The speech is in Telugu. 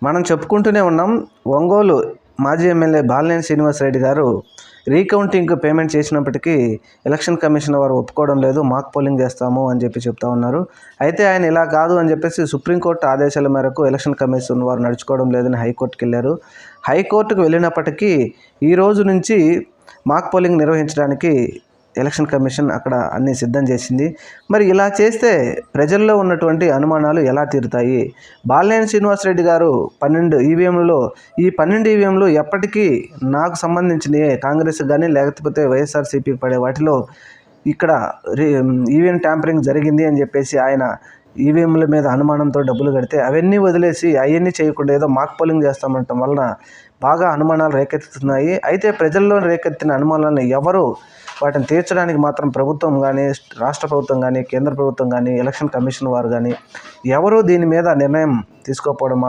మనం చెప్పుకుంటూనే ఉన్నాం. ఒంగోలు మాజీ ఎమ్మెల్యే బాలినేని శ్రీనివాసరెడ్డి గారు రీకౌంటింగ్‌కు పేమెంట్ చేసినప్పటికీ ఎలక్షన్ కమిషన్ వారు ఒప్పుకోవడం లేదు. మాక్ పోలింగ్ చేస్తాము అని చెప్తా ఉన్నారు. అయితే ఆయన ఇలా కాదు అని చెప్పేసి సుప్రీంకోర్టు ఆదేశాల మేరకు ఎలక్షన్ కమిషన్ వారు నడుచుకోవడం లేదని హైకోర్టుకి వెళ్ళారు. హైకోర్టుకు వెళ్ళినప్పటికీ ఈ రోజు నుంచి మాక్ పోలింగ్ నిర్వహించడానికి ఎలక్షన్ కమిషన్ అక్కడ అన్నీ సిద్ధం చేసింది. మరి ఇలా చేస్తే ప్రజల్లో ఉన్నటువంటి అనుమానాలు ఎలా తీరుతాయి? బాలినేని శ్రీనివాసరెడ్డి గారు 12 ఈవీఎంలలో ఈ 12 ఈవీఎంలు ఎప్పటికీ నాకు సంబంధించినయే, కాంగ్రెస్ కానీ లేకపోతే వైఎస్ఆర్సీపీకి పడే వాటిలో ఇక్కడ ఈవీఎం ట్యాంపరింగ్ జరిగింది అని చెప్పేసి ఆయన ఈవీఎంల మీద అనుమానంతో డబ్బులు కడితే అవన్నీ వదిలేసి అవన్నీ చేయకుండా ఏదో మాక్ పోలింగ్ చేస్తామంటం వలన బాగా అనుమానాలు రేకెత్తుతున్నాయి. అయితే ప్రజల్లో రేకెత్తిన అనుమానాలను ఎవరు వాటిని తీర్చడానికి మాత్రం ప్రభుత్వం కానీ, రాష్ట్ర ప్రభుత్వం కానీ, కేంద్ర ప్రభుత్వం కానీ, ఎలక్షన్ కమిషన్ వారు కానీ ఎవరూ దీని మీద నిర్ణయం తీసుకోకపోవడం